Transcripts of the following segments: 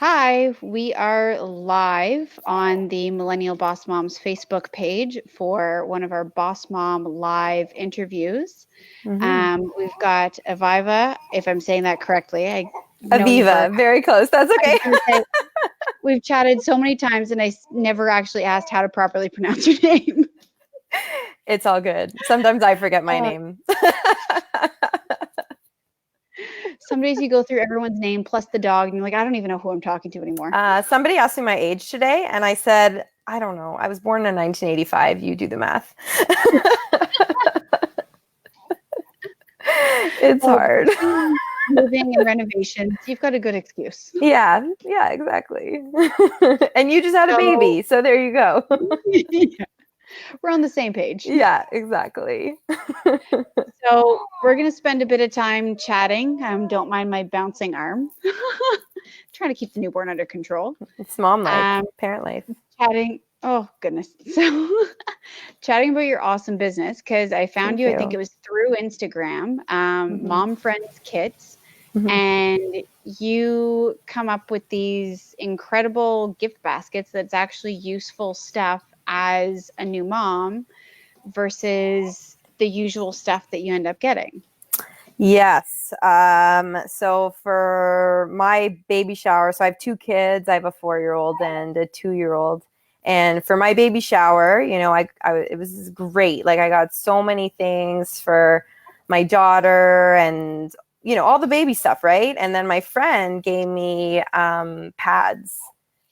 Hi, we are live on the Millennial Boss Moms Facebook page for one of our Boss Mom live interviews. Hmm. We've got Aviva, if I'm saying that correctly. I know you for, Aviva, very close. That's I was okay. going to say, we've chatted so many times and never actually asked how to properly pronounce your name. It's all good. Sometimes I forget my Uh, name. some days you go through everyone's name plus the dog and you're like, I don't even know who I'm talking to anymore. Somebody asked me my age today, and I said, I don't know. I was born in 1985. You do the math. It's Well, hard. between moving and renovations, you've got a good excuse. Yeah, exactly. And you just had a So baby, so there you go. we're on the same page. Yeah, exactly. So we're going to spend a bit of time chatting. Don't mind my bouncing arm. Trying to keep the newborn under control. It's mom-like, Um, apparently. chatting. Oh goodness. So chatting about your awesome business because I found Thank you. I think you. it was through Instagram, Hmm. Mom Friends Kits, Hmm. and you come up with these incredible gift baskets that's actually useful stuff as a new mom versus the usual stuff that you end up getting. Yes. So for my baby shower, so I have two kids. I have a 4-year-old and a 2-year-old. And for my baby shower, it was great. Like I got so many things for my daughter and all the baby stuff, right? And then my friend gave me pads,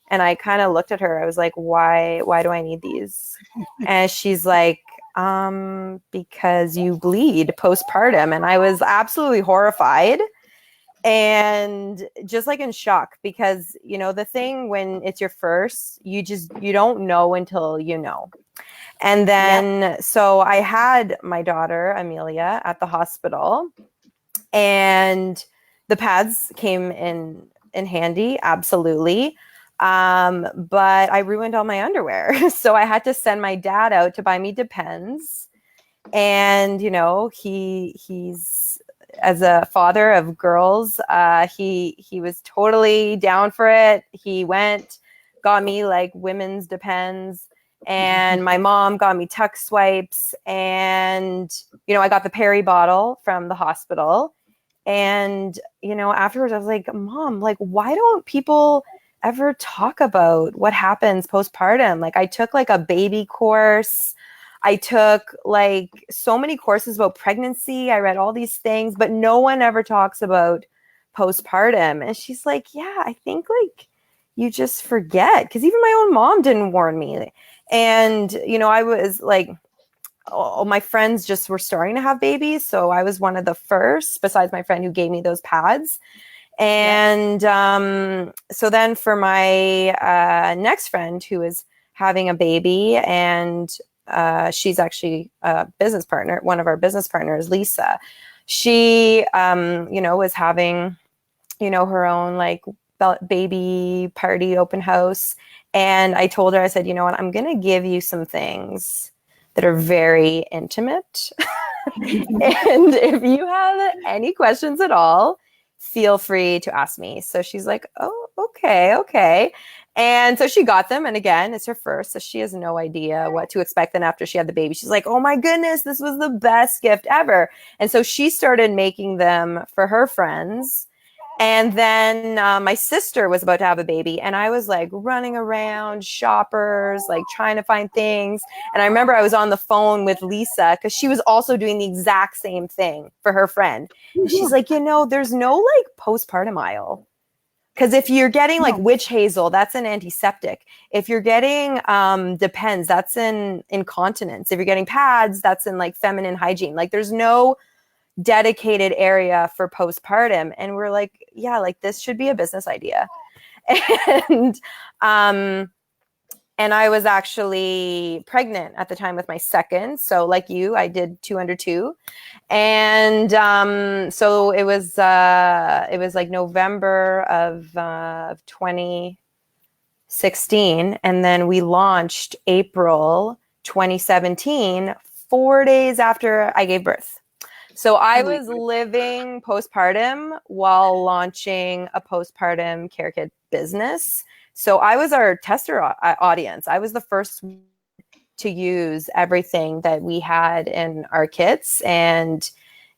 and I kind of looked at her. I was like, why do I need these? And she's like, because you bleed postpartum. And I was absolutely horrified and just like in shock because, the thing when it's your first, you don't know until you know. And Yep. then, so I had my daughter, Amelia, at the hospital, and the pads came in handy, absolutely. But I ruined all my underwear. So I had to send my dad out to buy me Depends. And he's, as a father of girls, he was totally down for it. He went, got me like women's Depends, and my mom got me tuck swipes, and I got the Perry bottle from the hospital. And afterwards I was like, Mom, like, why don't people ever talk about what happens postpartum? Like, I took like a baby course. I took like so many courses about pregnancy. I read all these things, but no one ever talks about postpartum. And she's like, yeah, I think like you just forget, because even my own mom didn't warn me. And I was like, all my friends just were starting to have babies, so I was one of the first, besides my friend who gave me those pads. Yep. And so then for my next friend who is having a baby, and she's actually a business partner, one of our business partners, Lisa. She, was having, her own like baby party open house. And I told her, I said, you know what, I'm going to give you some things that are very intimate. And if you have any questions at all, feel free to ask me. So she's like, oh, okay. And so she got them. And again, it's her first. So she has no idea what to expect. Then after she had the baby, she's like, oh my goodness, this was the best gift ever. And so she started making them for her friends. And then my sister was about to have a baby, and I was like running around shoppers, like trying to find things. And I remember I was on the phone with Lisa because she was also doing the exact same thing for her friend. And she's like, there's no like postpartum aisle. Because if you're getting like No. witch hazel, that's an antiseptic. If you're getting Depends, that's in incontinence. If you're getting pads, that's in like feminine hygiene. Like there's no dedicated area for postpartum. And we're like, yeah, like this should be a business idea. And and I was actually pregnant at the time with my second. So like you, I did 2 under 2. And so it was like November of 2016, and then we launched April 2017, 4 days after I gave birth. So I Oh my was God. living postpartum while launching a postpartum care kit business. So I was our tester audience. I was the first to use everything that we had in our kits. And,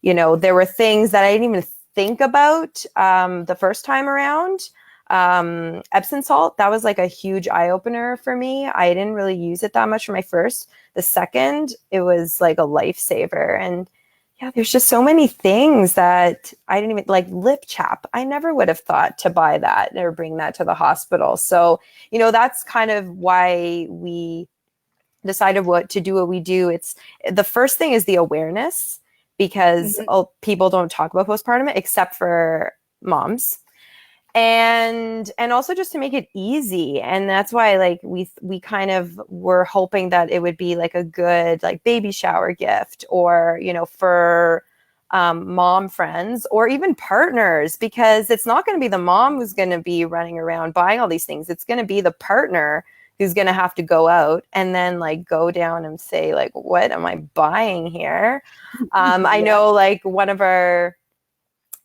there were things that I didn't even think about the first time around. Epsom salt, that was like a huge eye opener for me. I didn't really use it that much for my first. The second, it was like a lifesaver. And yeah, there's just so many things that I didn't even like. Lip chap, I never would have thought to buy that or bring that to the hospital. So, that's kind of why we decided what we do. It's the first thing is the awareness, because Mhm. people don't talk about postpartum except for moms, and also just to make it easy. And that's why like we kind of were hoping that it would be like a good like baby shower gift, or for mom friends or even partners, because it's not going to be the mom who's going to be running around buying all these things. It's going to be the partner who's going to have to go out and then like go down and say like, what am I buying here? I Yeah. know like one of our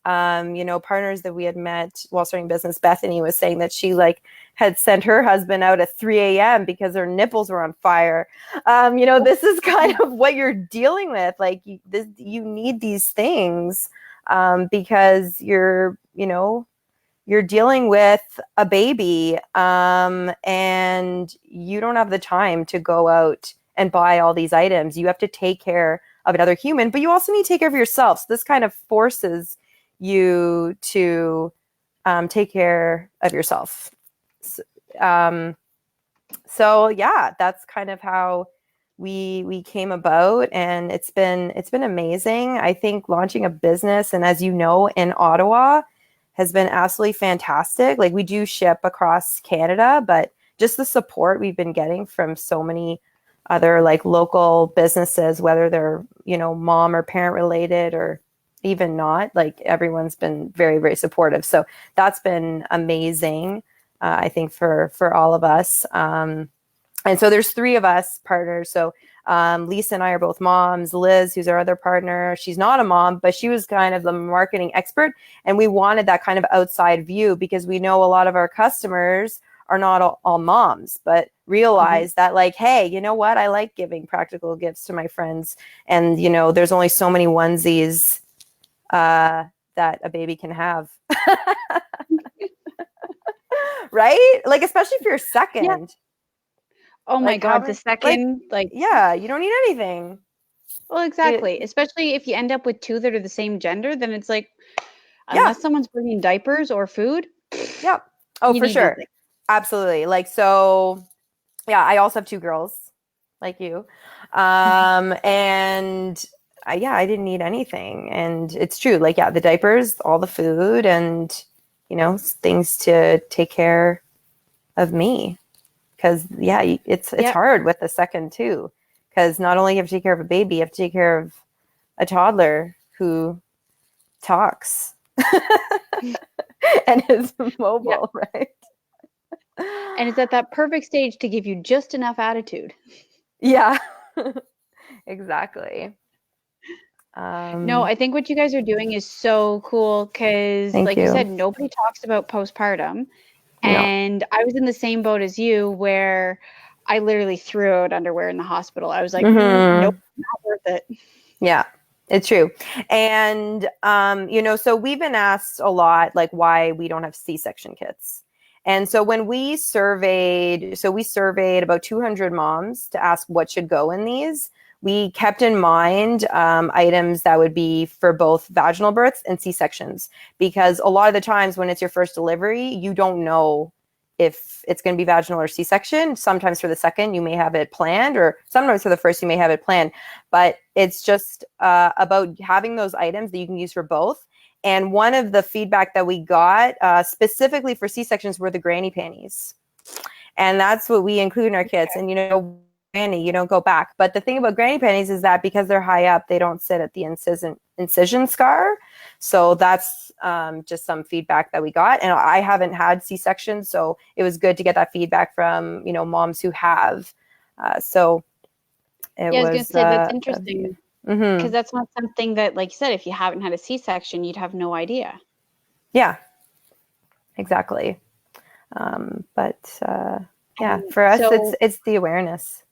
partners that we had met while starting business, Bethany, was saying that she like had sent her husband out at 3 a.m. because her nipples were on fire. This is kind of what you're dealing with. Like you need these things because you're dealing with a baby, and you don't have the time to go out and buy all these items. You have to take care of another human, but you also need to take care of yourself. So this kind of forces you to take care of yourself. So yeah, that's kind of how we came about, and it's been amazing. I think launching a business, and as you know, in Ottawa, has been absolutely fantastic. Like we do ship across Canada, but just the support we've been getting from so many other like local businesses, whether they're mom or parent related or even not, like everyone's been very, very supportive. So that's been amazing, I think for all of us. And so there's 3 of us partners. So Lisa and I are both moms. Liz, who's our other partner, she's not a mom, but she was kind of the marketing expert. And we wanted that kind of outside view because we know a lot of our customers are not all moms, but realize that like, hey, you know what? I like giving practical gifts to my friends. And, there's only so many onesies that a baby can have. Right? Like, especially if you're Yeah. second. Oh my Like God, the having like, second, like, yeah, you don't need anything. well, exactly. Especially if you end up with 2 that are the same gender, then it's like, Yeah, unless someone's bringing diapers or food, yeah. Oh, you for need sure. nothing. Absolutely. Like, so yeah, I also have 2 girls like you. And yeah, I didn't need anything. And it's true. Like, yeah, the diapers, all the food, and, things to take care of me. Because, yeah, it's Yep. hard with the second, too. Because not only you have to take care of a baby, you have to take care of a toddler who talks and is Yeah. mobile, right? And it's at that perfect stage to give you just enough attitude. Yeah, exactly. No, Um, I think what you guys are doing is so cool because, Thank like you you. said, nobody talks about postpartum. No. And I was in the same boat as you where I literally threw out underwear in the hospital. I was like, nope, Hmm. not worth it. Yeah, it's true. And so we've been asked a lot like why we don't have C-section kits. And so when we surveyed about 200 moms to ask what should go in these. We kept in mind items that would be for both vaginal births and C-sections, because a lot of the times when it's your first delivery, you don't know if it's going to be vaginal or C-section. Sometimes for the second, you may have it planned, or sometimes for the first, you may have it planned. But it's just about having those items that you can use for both. And one of the feedback that we got specifically for C-sections were the granny panties. And that's what we include in our kits. And, granny, you don't go back. But the thing about granny panties is that because they're high up, they don't sit at the incision scar. So that's just some feedback that we got. And I haven't had C-sections, so it was good to get that feedback from, moms who have. So it Yeah, I was going to was say that's a interesting. view. Mm-hmm. Because that's not something that, like you said, if you haven't had a C-section, you'd have no idea. Yeah, exactly. Yeah, for us, So it's the awareness.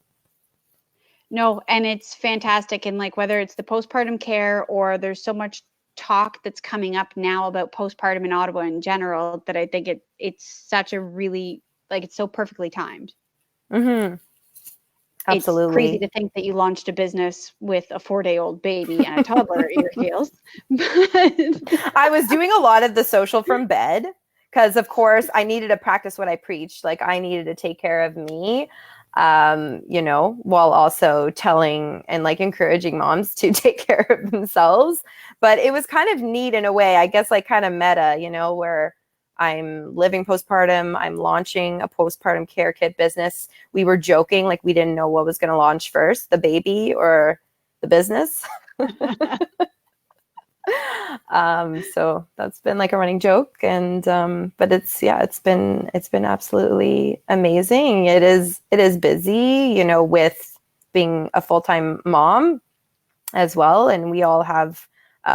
no, and it's fantastic. And like whether it's the postpartum care or there's so much talk that's coming up now about postpartum in Ottawa in general that I think it's such a really like it's so perfectly timed. Mm-hmm. It's crazy Absolutely. to think that you launched a business with a 4-day-old baby and a toddler at your heels. But I was doing a lot of the social from bed because, of course, I needed to practice what I preached. Like, I needed to take care of me, while also telling and like encouraging moms to take care of themselves. But it was kind of neat in a way, I guess, like kind of meta, where I'm living postpartum, I'm launching a postpartum care kit business. We were joking, like, we didn't know what was going to launch first, the baby or the business. So that's been like a running joke, and but it's been absolutely amazing. It is busy, with being a full-time mom as well, and we all have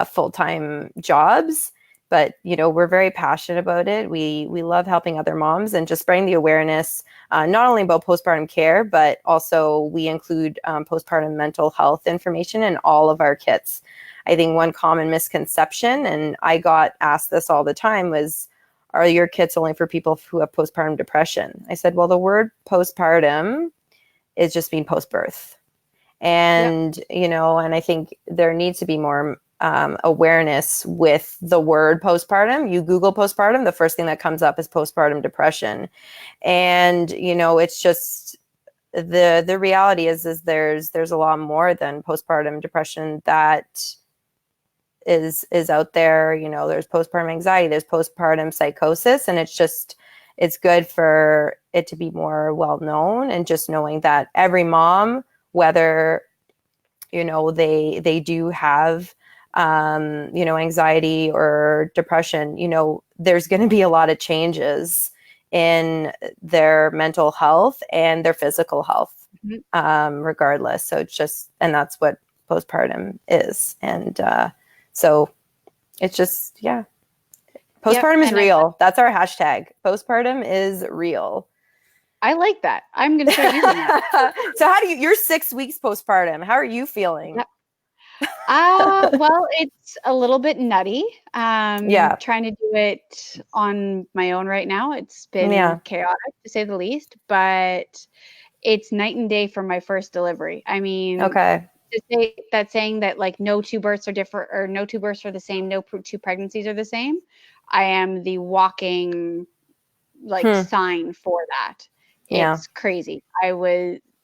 full-time jobs, but we're very passionate about it. We love helping other moms and just spreading the awareness, not only about postpartum care, but also we include postpartum mental health information in all of our kits. I think one common misconception, and I got asked this all the time, was, are your kits only for people who have postpartum depression? I said, well, the word postpartum is just being post-birth. yeah, And I think there needs to be more awareness with the word postpartum. You Google postpartum, the first thing that comes up is postpartum depression. And, it's just the reality is there's a lot more than postpartum depression that is out there. There's postpartum anxiety, there's postpartum psychosis, and it's good for it to be more well known, and just knowing that every mom, whether they do have anxiety or depression, there's going to be a lot of changes in their mental health and their physical health, regardless. So and that's what postpartum is. And so it's just, yeah, yep. postpartum is And real. That's our hashtag. Postpartum is real. I like that. I'm going to start using that. So you're 6 weeks postpartum. How are you feeling? Yep. Well, it's a little bit nutty. Yeah. Trying to do it on my own right now. It's been Yeah. chaotic to say the least, but it's night and day from my first delivery. I mean, Okay. to say that saying that like no two births are different or no two births are the same, no two pregnancies are the same. I am the walking like sign for that. Yeah. It's crazy.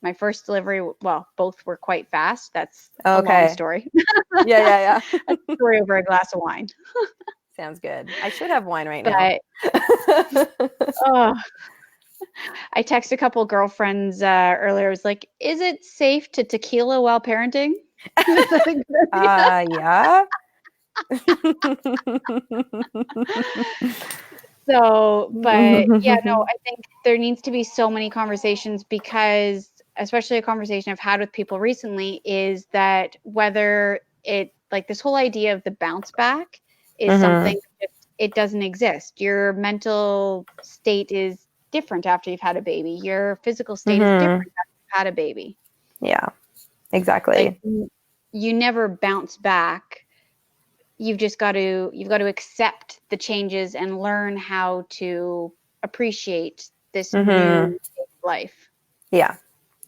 My first delivery, well, both were quite fast. That's a long Okay. story. Yeah. A story over a glass of wine. Sounds good. I should have wine right now. But oh, I texted a couple girlfriends earlier. I was like, "Is it safe to tequila while parenting?" Is that a good idea? Yeah. So, but yeah, no, I think there needs to be so many conversations because, especially a conversation I've had with people recently, is that whether it like this whole idea of the bounce back is something that it doesn't exist. Your mental state is different after you've had a baby. Your physical state is different after you've had a baby. Yeah, exactly. Like you never bounce back. You've got to accept the changes and learn how to appreciate this new life. Yeah,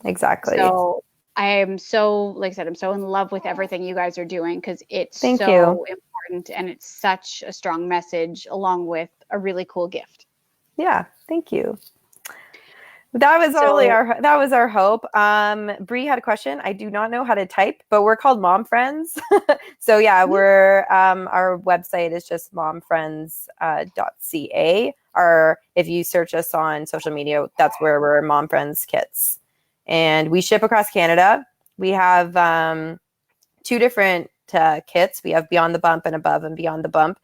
exactly. So I am so, like I said, I'm so in love with everything you guys are doing because it's Thank so you. important and it's such a strong message along with a really cool gift. Yeah, thank you. That was our hope. Bree had a question. I do not know how to type, but we're called Mom Friends. So yeah, we're our website is just momfriends.ca. Or if you search us on social media, that's where we're Mom Friends Kits. And we ship across Canada. We have 2 different kits. We have Beyond the Bump and Above and Beyond the Bump.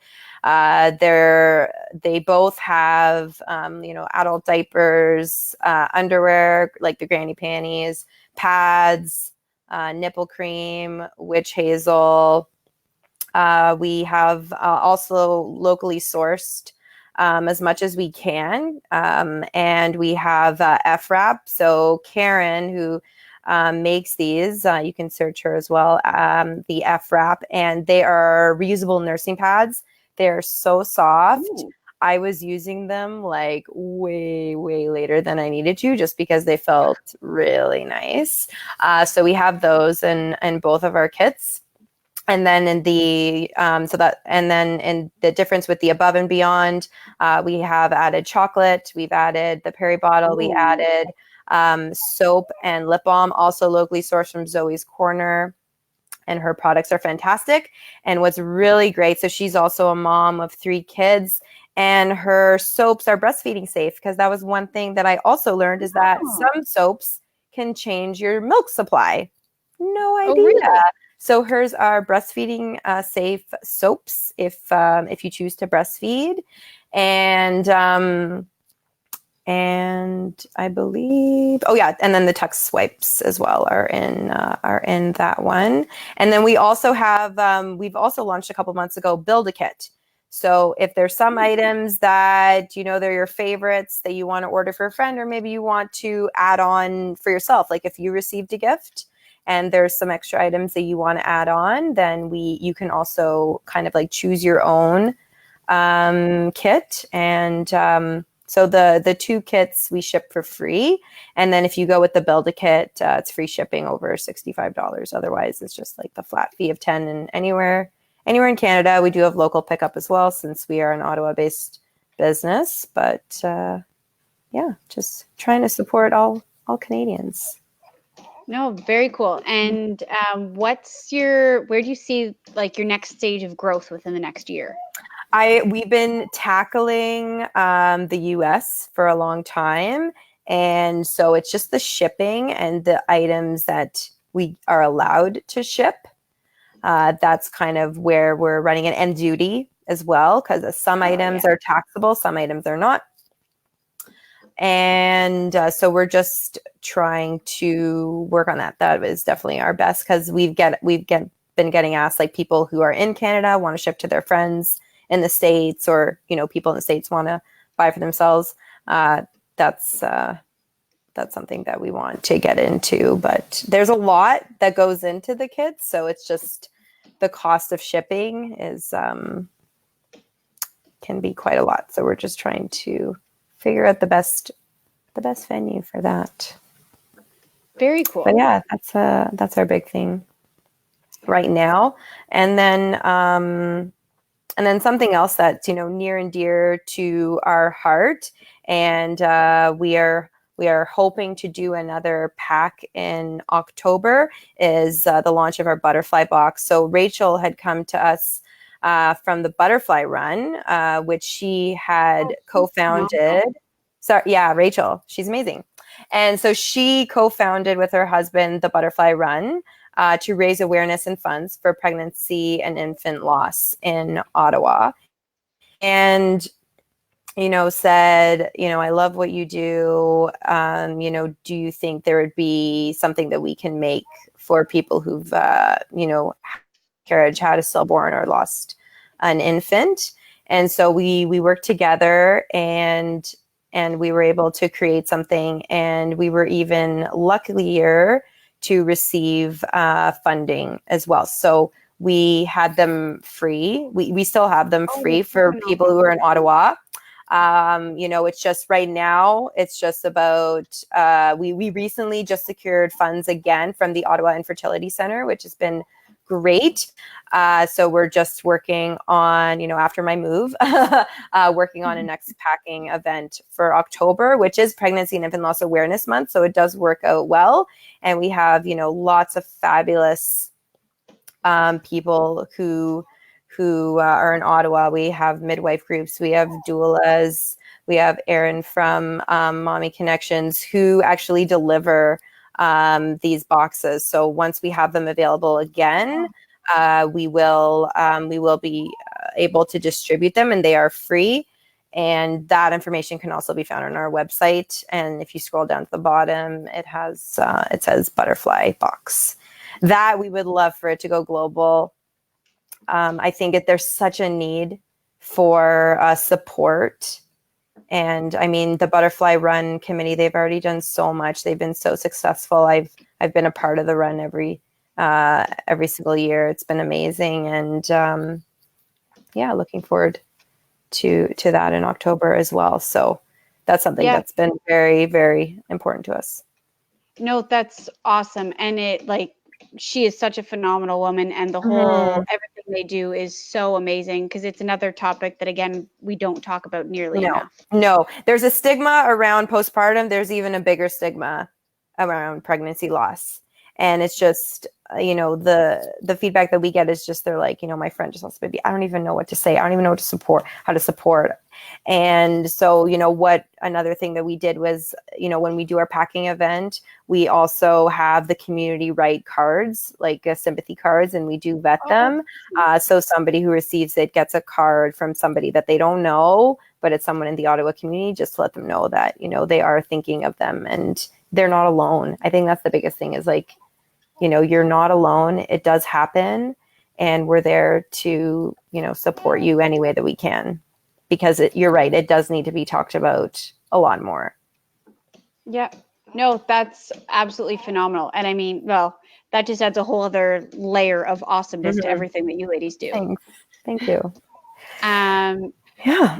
They both have adult diapers, underwear like the granny panties, pads, nipple cream, witch hazel. We have also locally sourced as much as we can. And we have FRAP. So Karen, who makes these, you can search her as well, the FRAP, and they are reusable nursing pads. They're so soft. Ooh. I was using them like way, way later than I needed to, just because they felt really nice. So we have those in both of our kits. And then in the in the difference with the Above and Beyond, we have added chocolate. We've added the Perry bottle. We added soap and lip balm, also locally sourced from Zoe's Corner. And her products are fantastic. And what's really great, so she's also a mom of 3 kids, and her soaps are breastfeeding safe, because that was one thing that I also learned, is that some soaps can change your milk supply. No idea. Oh, really? So hers are breastfeeding safe soaps if you choose to breastfeed, and I believe, oh yeah, and then the Tux swipes as well are in that one. And then we also have we've also launched a couple months ago Build a Kit. So if there's some items that they're your favorites that you want to order for a friend, or maybe you want to add on for yourself, like if you received a gift and there's some extra items that you want to add on, then you can also kind of like choose your own kit. And so the 2 kits we ship for free. And then if you go with the Build a Kit, it's free shipping over $65. Otherwise, it's just like the flat fee of 10. And anywhere in Canada, we do have local pickup as well, since we are an Ottawa-based business. But yeah, just trying to support all Canadians. No, very cool. And where do you see like your next stage of growth within the next year? We've been tackling the US for a long time. And so it's just the shipping and the items that we are allowed to ship. That's kind of where we're running it, and duty as well, because some items are taxable, some items are not. And so we're just trying to work on that. That is definitely our best, because we've been getting asked, like people who are in Canada want to ship to their friends in the States, or people in the States want to buy for themselves. That's something that we want to get into, but there's a lot that goes into the kits, so it's just the cost of shipping is can be quite a lot. So we're just trying to figure out the best venue for that. Very cool. But yeah, that's our big thing right now. And then something else that's near and dear to our heart, and we are hoping to do another pack in October, is the launch of our butterfly box. So Rachel had come to us from the Butterfly Run, which she had co-founded. So yeah, Rachel, she's amazing. And so she co-founded with her husband the Butterfly Run to raise awareness and funds for pregnancy and infant loss in Ottawa. And said, I love what you do. Do you think there would be something that we can make for people who've, carriage, had a stillborn, or lost an infant? And so we worked together, and we were able to create something, and we were even luckier to receive funding as well. So we had them free. We still have them free for people who are in Ottawa. It's just right now, it's just about, we recently just secured funds again from the Ottawa Infertility Center, which has been great. So we're just working on, after my move, working on a next packing event for October, which is Pregnancy and Infant Loss Awareness Month. So it does work out well. And we have, lots of fabulous people who are in Ottawa. We have midwife groups, we have doulas, we have Erin from Mommy Connections, who actually deliver these boxes. So once we have them available again, we will be able to distribute them, and they are free. And that information can also be found on our website. And if you scroll down to the bottom, it says Butterfly Box. that we would love for it to go global. I think there's such a need for support. And I mean, the Butterfly Run Committee, they've already done so much. They've been so successful. I've been a part of the run every single year. It's been amazing. And looking forward to that in October as well. So that's something that's been very, very important to us. No, that's awesome. And she is such a phenomenal woman, and the whole everything they do is so amazing, because it's another topic that, again, we don't talk about nearly enough. No, there's a stigma around postpartum. There's even a bigger stigma around pregnancy loss. And it's just, the feedback that we get is just, they're like, my friend just lost a baby. I don't even know what to say. I don't even know how to support. And so, what another thing that we did was, when we do our packing event, we also have the community write cards, like sympathy cards, and we do vet them. So somebody who receives it gets a card from somebody that they don't know, but it's someone in the Ottawa community, just to let them know that, they are thinking of them and they're not alone. I think that's the biggest thing, is like, you're not alone. It does happen. And we're there to, support you any way that we can, because you're right. It does need to be talked about a lot more. Yeah, no, that's absolutely phenomenal. And I mean, well, that just adds a whole other layer of awesomeness to everything that you ladies do. Thanks. Thank you.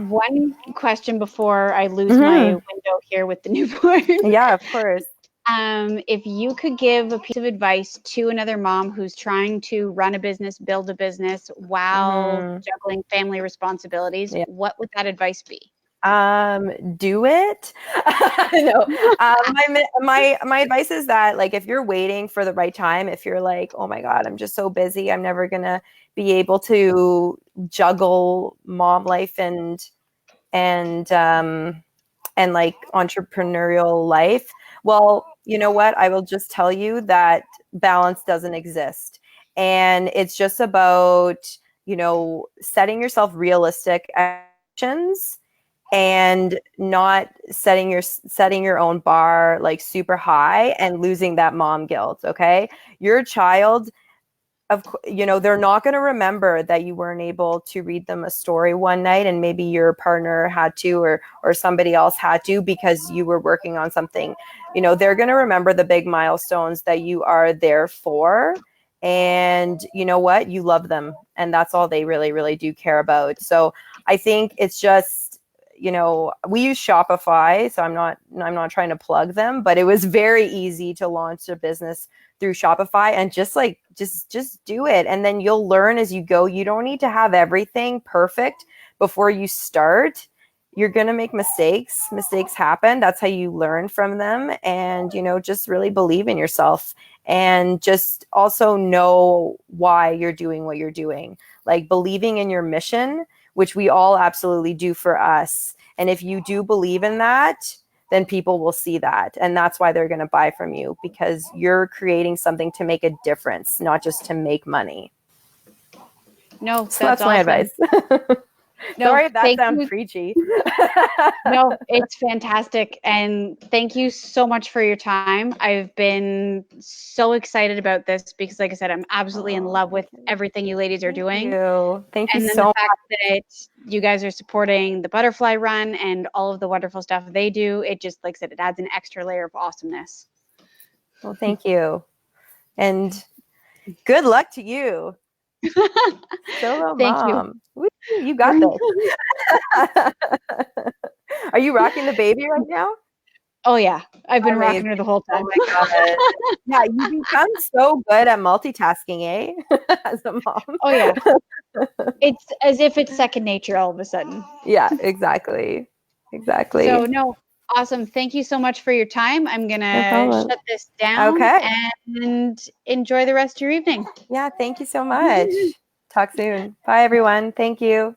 One question before I lose my window here with the newborn. Yeah, of course. If you could give a piece of advice to another mom who's trying to run a business, build a business while juggling family responsibilities, what would that advice be? Do it. No. My advice is that, like, if you're waiting for the right time, if you're like, oh my God, I'm just so busy, I'm never gonna be able to juggle mom life and like entrepreneurial life. Well, you know what? I will just tell you that balance doesn't exist. And it's just about, setting yourself realistic actions and not setting your own bar like super high and losing that mom guilt. Okay. Your child, they're not going to remember that you weren't able to read them a story one night and maybe your partner had to, or somebody else had to, because you were working on something. They're going to remember the big milestones that you are there for. And you know what? You love them. And that's all they really, really do care about. So I think it's just, we use Shopify, so I'm not trying to plug them, but it was very easy to launch a business through Shopify, and just do it. And then you'll learn as you go. You don't need to have everything perfect before you start. You're going to make mistakes. Mistakes happen. That's how you learn from them. And, just really believe in yourself, and just also know why you're doing what you're doing. Like believing in your mission, which we all absolutely do for us. And if you do believe in that, then people will see that. And that's why they're going to buy from you, because you're creating something to make a difference, not just to make money. No, so that's my advice. No, sorry if that sounds preachy. No, it's fantastic. And thank you so much for your time. I've been so excited about this because, like I said, I'm absolutely in love with everything you ladies are doing. Thank you and then so the fact that you guys are supporting the Butterfly Run and all of the wonderful stuff they do, it just, like I said, it adds an extra layer of awesomeness. Well, thank you. And good luck to you. Solo Thank mom. You got this. Are you rocking the baby right now? Oh yeah, I've been rocking her the whole time. Oh my God. Yeah, you become so good at multitasking, eh? As a mom. Oh yeah. It's as if it's second nature all of a sudden. Yeah, exactly. So no, awesome. Thank you so much for your time. I'm gonna shut this down and enjoy the rest of your evening. Yeah, thank you so much. Talk soon. Bye everyone. Thank you.